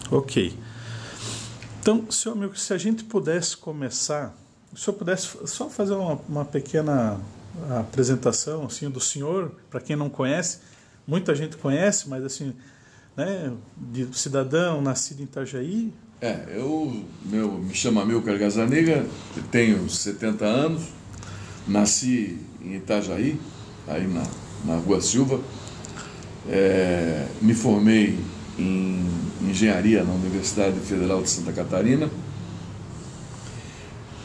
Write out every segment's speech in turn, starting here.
Ok. Então, senhor amigo, se a gente pudesse começar, se o senhor pudesse só fazer uma pequena apresentação assim, do senhor, para quem não conhece, muita gente conhece, mas assim, né, de cidadão, nascido em Itajaí. Eu me chamo Amilcar Gazzaniga, tenho 70 anos, nasci em Itajaí, aí na Rua Silva, me formei em engenharia na Universidade Federal de Santa Catarina,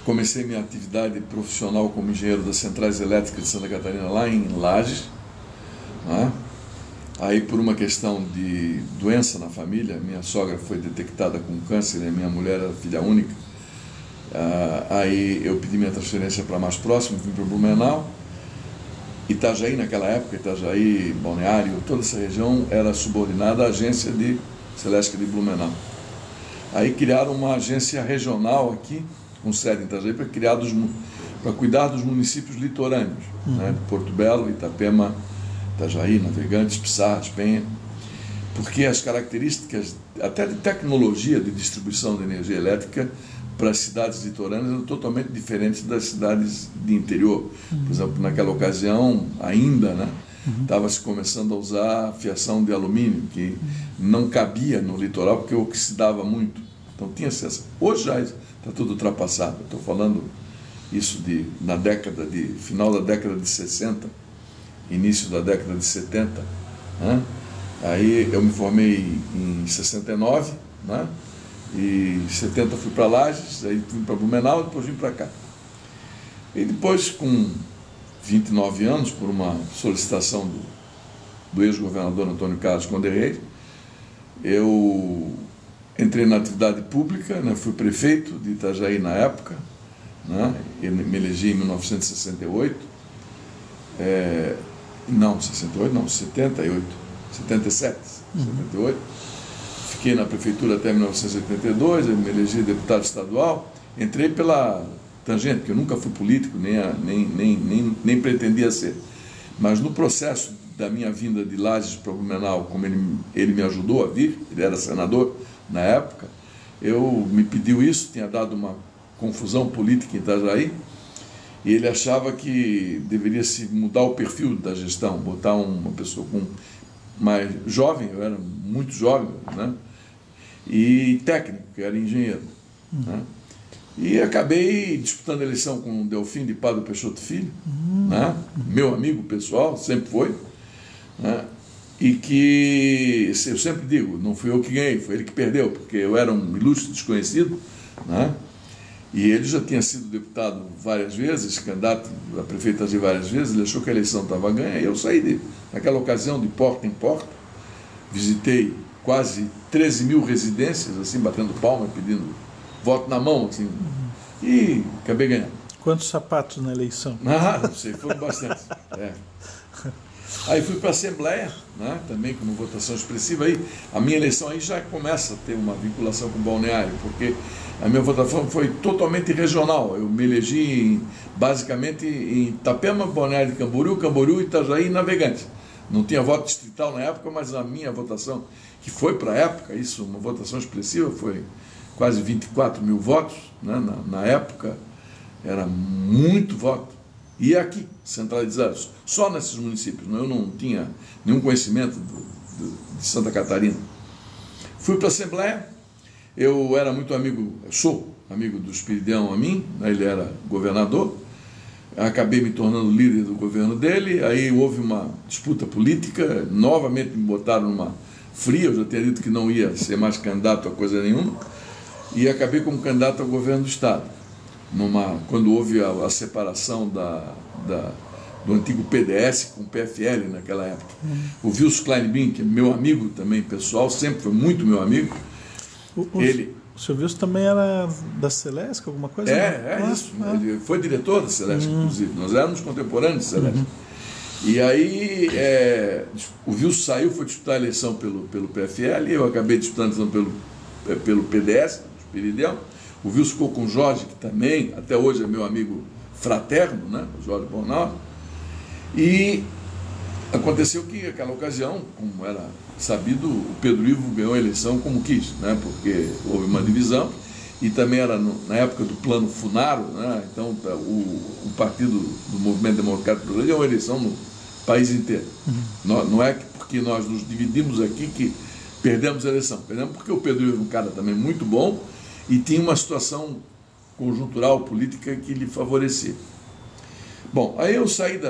comecei minha atividade profissional como engenheiro das Centrais Elétricas de Santa Catarina lá em Lages, né? Aí, por uma questão de doença na família, minha sogra foi detectada com câncer e a minha mulher era filha única. Aí eu pedi minha transferência para mais próximo, vim para Blumenau. Itajaí, naquela época, Itajaí, Balneário, toda essa região era subordinada à agência de Celeste de Blumenau. Aí criaram uma agência regional aqui, com sede em Itajaí, para cuidar dos municípios litorâneos, né, de Porto Belo, Itapema, Itajaí, Navegantes, Pissarras, Penha, porque as características, até de tecnologia de distribuição de energia elétrica para as cidades litorâneas eram totalmente diferentes das cidades de interior. Por exemplo, naquela ocasião, ainda, né, estava se começando a usar fiação de alumínio, que não cabia no litoral porque oxidava muito. Então tinha acesso. Hoje já está tudo ultrapassado. Estou falando isso final da década de 60, início da década de 70, né? Aí eu me formei em 69, né? E em 70 fui para Lages, aí fui para Blumenau, depois vim para cá. E depois, com 29 anos, por uma solicitação do ex-governador Antônio Carlos Conde Reis, eu entrei na atividade pública, né? Fui prefeito de Itajaí na época, né? Me elegi em 1968, 77, 78. Fiquei na prefeitura até 1982, eu me elegi deputado estadual. Entrei pela tangente, porque eu nunca fui político, nem pretendia ser. Mas no processo da minha vinda de Lages para Blumenau, como ele me ajudou a vir, ele era senador na época, me pediu isso, tinha dado uma confusão política em Itajaí, e ele achava que deveria se mudar o perfil da gestão, botar uma pessoa mais jovem, eu era muito jovem, né? E técnico, que era engenheiro. Né? E acabei disputando a eleição com o Delfim de Pádua Peixoto Filho, né? Meu amigo pessoal, sempre foi. Né? E que, eu sempre digo, não fui eu que ganhei, foi ele que perdeu, porque eu era um ilustre desconhecido, né? E ele já tinha sido deputado várias vezes, candidato a prefeito de várias vezes, ele achou que a eleição estava ganha, e eu saí naquela ocasião de porta em porta, visitei quase 13 mil residências, assim, batendo palma, pedindo voto na mão, assim, e acabei ganhando. Quantos sapatos na eleição? Não sei, foram bastante. Aí fui para a Assembleia, né, também com uma votação expressiva. Aí a minha eleição aí já começa a ter uma vinculação com o Balneário, porque a minha votação foi totalmente regional. Eu me elegi basicamente em Itapema, Balneário de Camboriú, Itajaí e Navegantes. Não tinha voto distrital na época, mas a minha votação, que foi para a época, isso, uma votação expressiva, foi quase 24 mil votos, né, na época, era muito voto. E aqui, centralizados, só nesses municípios. Eu não tinha nenhum conhecimento de Santa Catarina. Fui para a Assembleia, eu era muito sou amigo do Espiridião Amin, né, ele era governador, acabei me tornando líder do governo dele, aí houve uma disputa política, novamente me botaram numa fria, eu já tinha dito que não ia ser mais candidato a coisa nenhuma, e acabei como candidato ao governo do Estado. Quando houve a separação do antigo PDS com o PFL naquela época. O Wilson Kleinbin, que é meu amigo também pessoal, sempre foi muito meu amigo. O senhor Wilson também era da Celeste, alguma coisa? Isso. Ele foi diretor da Celeste, inclusive. Nós éramos contemporâneos da Celeste. E aí o Wilson saiu, foi disputar a eleição pelo PFL, eu acabei disputando a eleição pelo PDS, Espiridião. O Wilson ficou com o Jorge, que também, até hoje, é meu amigo fraterno, né? O Jorge Bornal. E aconteceu que, naquela ocasião, como era sabido, o Pedro Ivo ganhou a eleição como quis, né? Porque houve uma divisão e também era na época do plano Funaro, né? Então o partido do Movimento Democrático Brasileiro ganhou a eleição no país inteiro. Não é porque nós nos dividimos aqui que perdemos a eleição. Perdemos porque o Pedro Ivo é um cara também muito bom e tinha uma situação conjuntural política que lhe favorecia. Bom, aí eu saí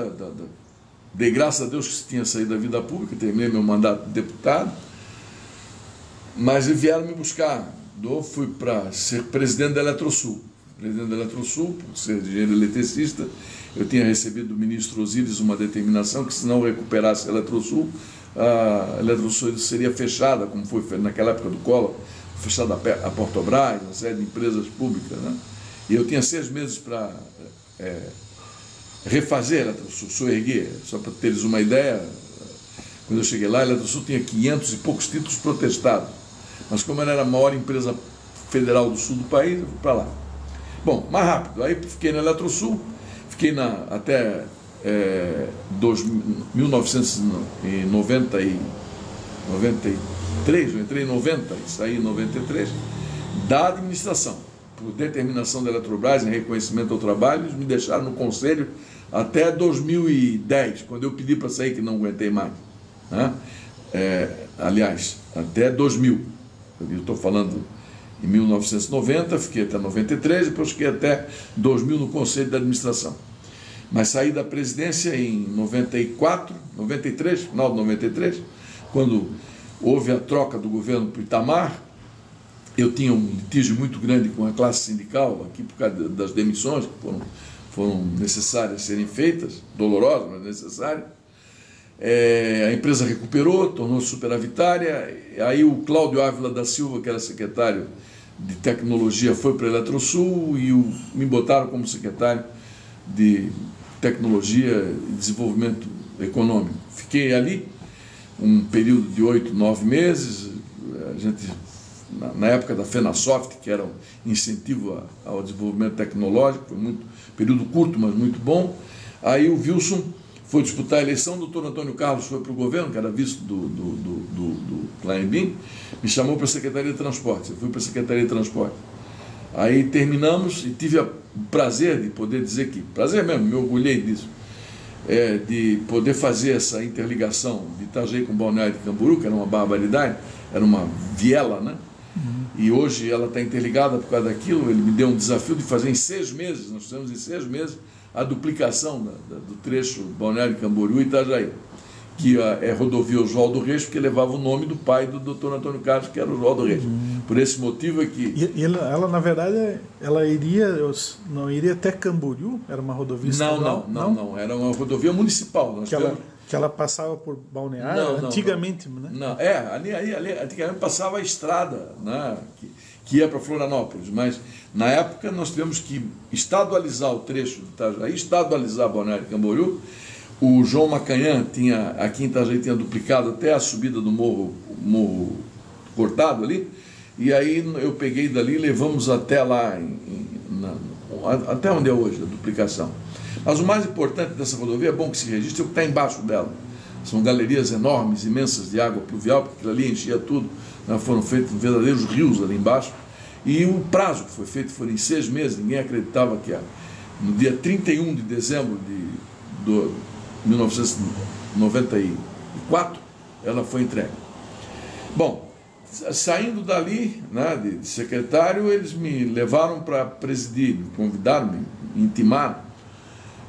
dei graças a Deus que tinha saído da vida pública, terminei meu mandato de deputado, mas vieram me buscar. Fui para ser presidente da Eletrosul. Presidente da Eletrosul, por ser engenheiro eletricista, eu tinha recebido do ministro Osíris uma determinação que, se não recuperasse a Eletrosul seria fechada, como foi naquela época do Collor, fechada a Portobras, uma série de empresas públicas, né? E eu tinha 6 meses para refazer a Eletrosul, soerguer. Só para teres uma ideia, quando eu cheguei lá, a Eletrosul tinha 500 e poucos títulos protestados. Mas como ela era a maior empresa federal do sul do país, eu fui para lá. Bom, mais rápido, aí fiquei na Eletrosul, fiquei até 1993, eu entrei em 90 e saí em 93, da administração. Por determinação da Eletrobras, em reconhecimento ao trabalho, eles me deixaram no conselho até 2010, quando eu pedi para sair, que não aguentei mais, né? Aliás, até 2000. Eu estou falando em 1990, fiquei até 93, depois fiquei até 2000 no conselho de administração. Mas saí da presidência em 94, 93, final de 93, quando houve a troca do governo para o Itamar. Eu tinha um litígio muito grande com a classe sindical, aqui por causa das demissões que foram necessárias serem feitas, dolorosas, mas necessárias. A empresa recuperou, tornou-se superavitária. Aí o Cláudio Ávila da Silva, que era secretário de tecnologia, foi para a Eletrosul e me botaram como secretário de tecnologia e desenvolvimento econômico. Fiquei ali um período de 8, 9 meses. A gente, na época da FenaSoft, que era um incentivo ao desenvolvimento tecnológico, foi um período curto, mas muito bom. Aí o Wilson foi disputar a eleição, o doutor Antônio Carlos foi para o governo, que era vice do Kleinbin, me chamou para a Secretaria de Transporte. Eu fui para a Secretaria de Transporte. Aí terminamos e tive o prazer de poder dizer que, prazer mesmo, me orgulhei disso, de poder fazer essa interligação de Itajaí com Balneário de Camboriú, que era uma barbaridade, era uma viela, né? E hoje ela está interligada por causa daquilo. Ele me deu um desafio de fazer em 6 meses, nós fizemos em 6 meses, a duplicação do trecho Balneário de Camboriú e Itajaí, que é rodovia Oswaldo Reis, porque levava o nome do pai do doutor Antônio Carlos, que era Oswaldo Reis. Por esse motivo é que... E ela, na verdade, ela não iria até Camboriú? Era uma rodovia estadual? Não, era uma rodovia municipal. Que ela passava por Balneário, antigamente, né? Não, ali antigamente passava a estrada, né, que ia para Florianópolis, mas na época nós tivemos que estadualizar o trecho de Itajaí, estadualizar Balneário de Camboriú. O João Macanhã aqui em Itajaí tinha duplicado até a subida do morro cortado ali, e aí eu peguei dali e levamos até lá, até onde é hoje a duplicação. Mas o mais importante dessa rodovia, é bom que se registre, é o que está embaixo dela. São galerias enormes, imensas de água pluvial, porque aquilo ali enchia tudo, né? Foram feitos verdadeiros rios ali embaixo. E o prazo que foi feito foi em 6 meses, ninguém acreditava que no dia 31 de dezembro de 1994, ela foi entregue. Bom, saindo dali, né, de secretário, eles me levaram para presidir, me convidaram, me intimaram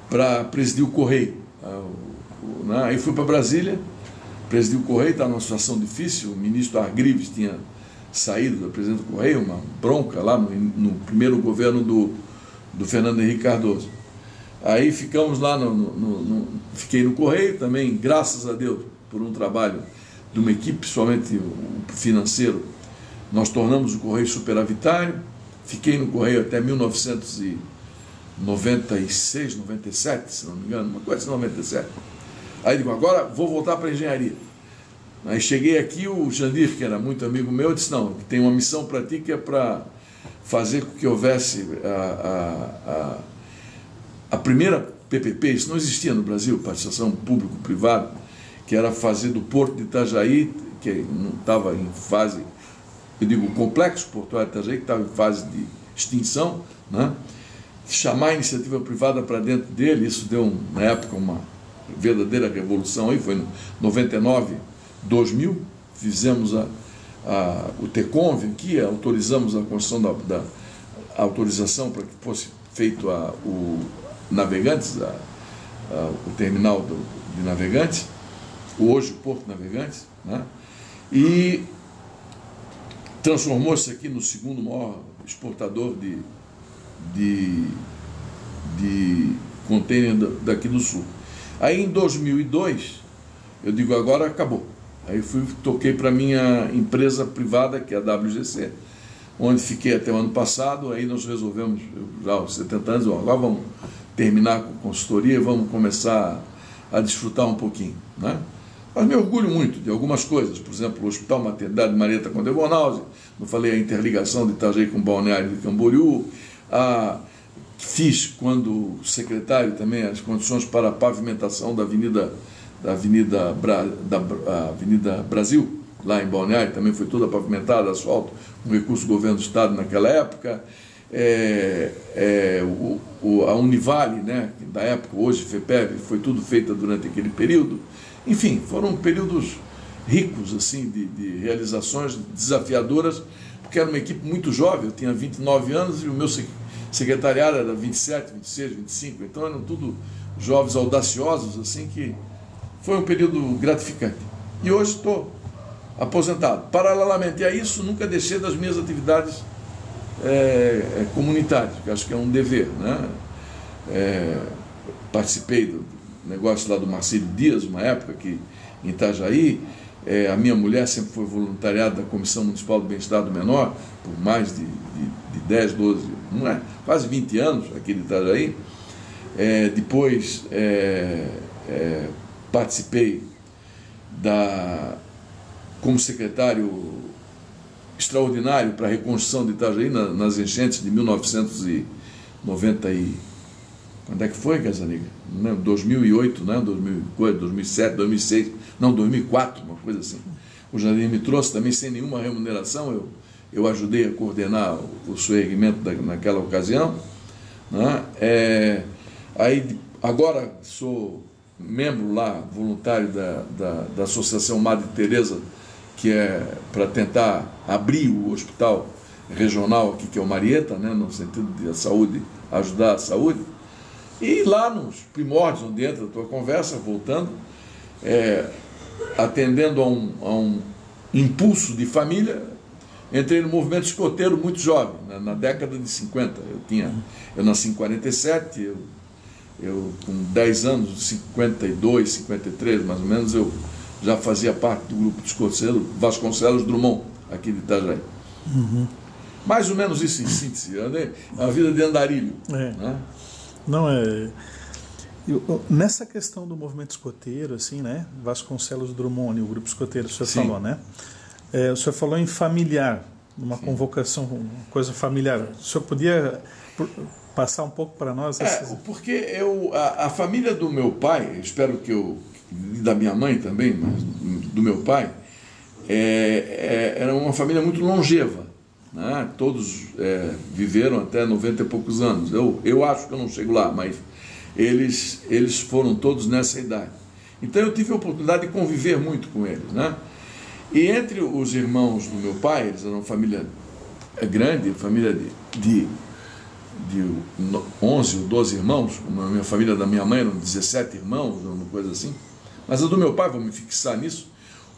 para presidir o Correio. Aí fui para Brasília, presidi o Correio, estava numa situação difícil. O ministro Argrives tinha saído da presidência do Correio, uma bronca lá no primeiro governo do Fernando Henrique Cardoso. Aí ficamos lá, fiquei no Correio também, graças a Deus, por um trabalho de uma equipe, principalmente o financeiro. Nós tornamos o Correio superavitário. Fiquei no Correio até 1996, 97, se não me engano, uma coisa de 97. Aí digo, agora vou voltar para a engenharia. Aí cheguei aqui, o Jandir, que era muito amigo meu, disse, não, tem uma missão para ti que é para fazer com que houvesse a primeira PPP, isso não existia no Brasil, participação público-privada, que era fazer do Porto de Itajaí que não estava em fase, eu digo, o complexo portuário de Itajaí, que estava em fase de extinção, né? Chamar a iniciativa privada para dentro dele, isso deu, na época, uma verdadeira revolução, aí foi em 99, 2000, fizemos o TECONV aqui, autorizamos a construção a autorização para que fosse feito o Navegantes, o terminal de Navegantes, hoje o Porto Navegantes, né? E transformou-se aqui no segundo maior exportador de container daqui do Sul. Aí em 2002, eu digo, agora acabou. Aí toquei para a minha empresa privada, que é a WGC, onde fiquei até o ano passado. Aí nós resolvemos, já aos 70 anos, agora vamos terminar com consultoria, vamos começar a desfrutar um pouquinho, né? Mas me orgulho muito de algumas coisas, por exemplo, o Hospital Maternidade Marieta Conde Bonaldi, não falei a interligação de Itajaí com o Balneário de Camboriú, fiz, quando secretário também, as condições para a pavimentação da Avenida Brasil, lá em Balneário, também foi toda pavimentada, asfalto, com recurso do governo do Estado naquela época. A Univale, né, da época, hoje FEPEV, foi tudo feita durante aquele período. Enfim, foram períodos ricos assim, de realizações desafiadoras, porque era uma equipe muito jovem, eu tinha 29 anos e o meu secretariado era 27, 26, 25, então eram tudo jovens audaciosos, assim, que foi um período gratificante. E hoje estou aposentado. Paralelamente a isso, nunca deixei das minhas atividades comunitárias, que acho que é um dever, né? Participei do negócio lá do Marcílio Dias, uma época que em Itajaí, a minha mulher sempre foi voluntariada da Comissão Municipal do Bem-Estar do Menor, por mais de 10, 12, não é? Quase 20 anos aqui de Itajaí. Depois participei como secretário extraordinário para a reconstrução de Itajaí nas enchentes de 1990 quando é que foi, Casaniga? 2008, né? 2007, 2006, não, 2004, uma coisa assim. O Jandir me trouxe também sem nenhuma remuneração, eu ajudei a coordenar o seu erguimento naquela ocasião, né? Aí, agora sou membro lá, voluntário da Associação Madre Teresa, que é para tentar abrir o hospital regional aqui, que é o Marieta, né? No sentido de a saúde, ajudar a saúde. E lá nos primórdios, onde entra a tua conversa, voltando, atendendo a um impulso de família, entrei no movimento escoteiro muito jovem, na década de 50. Eu nasci em 47, eu com 10 anos, 52, 53 mais ou menos, eu já fazia parte do grupo de escoteiro Vasconcelos Drummond, aqui de Itajaí. Uhum. Mais ou menos isso em síntese, é uma vida de andarilho. Né? Não nessa questão do movimento escoteiro, assim, né? Vasconcelos Drummond, o grupo escoteiro, o senhor Sim. falou, né? O senhor falou em familiar, numa convocação, uma coisa familiar. O senhor podia passar um pouco para nós? Porque a família do meu pai, espero que da minha mãe também, mas do meu pai, era uma família muito longeva. Né? Todos viveram até 90 e poucos anos. Eu acho que eu não chego lá, mas eles foram todos nessa idade. Então eu tive a oportunidade de conviver muito com eles, né? E entre os irmãos do meu pai, eles eram uma família grande, família de 11 ou 12 irmãos, como a minha família da minha mãe eram 17 irmãos, uma coisa assim. Mas a do meu pai, vou me fixar nisso,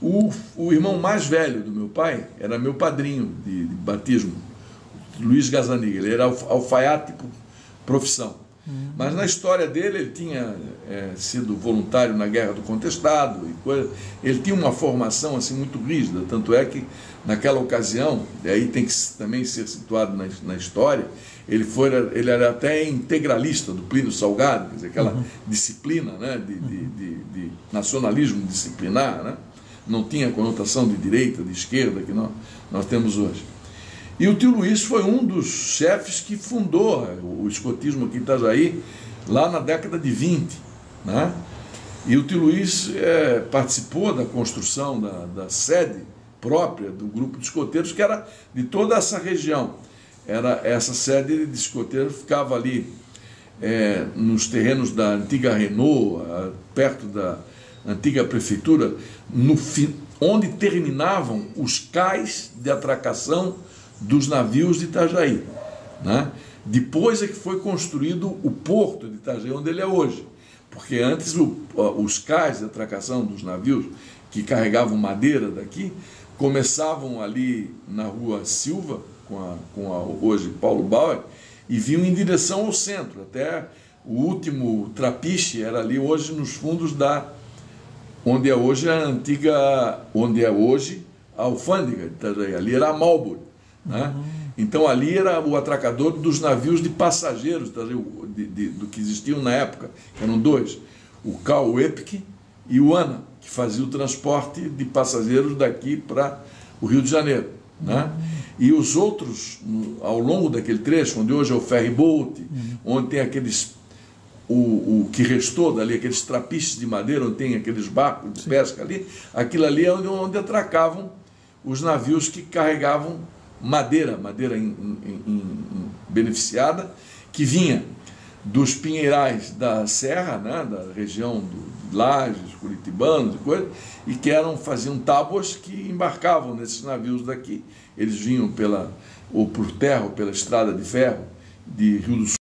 o irmão mais velho do meu pai era meu padrinho de batismo, Luiz Gazaniga. Ele era alfaiate por profissão. Mas na história dele, ele tinha sido voluntário na Guerra do Contestado e coisa. Ele tinha uma formação assim muito rígida, tanto é que naquela ocasião, e aí tem que também ser situado na história, ele era até integralista do Plínio Salgado, quer dizer, aquela disciplina, né, de nacionalismo disciplinar, né? Não tinha a conotação de direita, de esquerda que nós temos hoje. E o tio Luiz foi um dos chefes que fundou o escotismo aqui em Itajaí, lá na década de 20. Né? E o tio Luiz participou da construção da sede própria do grupo de escoteiros, que era de toda essa região. Essa sede de escoteiros ficava ali nos terrenos da antiga Renault, perto da antiga prefeitura, onde terminavam os cais de atracação dos navios de Itajaí, né? Depois é que foi construído o porto de Itajaí, onde ele é hoje. Porque antes os cais de atracação dos navios que carregavam madeira daqui começavam ali na rua Silva, com a hoje Paulo Bauer, e vinham em direção ao centro. Até o último trapiche era ali hoje nos fundos onde é hoje a alfândega de Itajaí. Ali era a Marlboro, né? Então ali era o atracador dos navios de passageiros do que existiam na época. Eram dois, o Carl Epic e o Ana, que fazia o transporte de passageiros daqui para o Rio de Janeiro, né? E os outros, ao longo daquele trecho, onde hoje é o ferry boat, onde tem aqueles, o que restou dali, aqueles trapiches de madeira, onde tem aqueles barcos de pesca ali, aquilo ali é onde atracavam os navios que carregavam madeira beneficiada, que vinha dos pinheirais da Serra, né, da região de Lages, Curitibanos e coisa, e que faziam tábuas que embarcavam nesses navios daqui. Eles vinham ou por terra ou pela estrada de ferro de Rio do Sul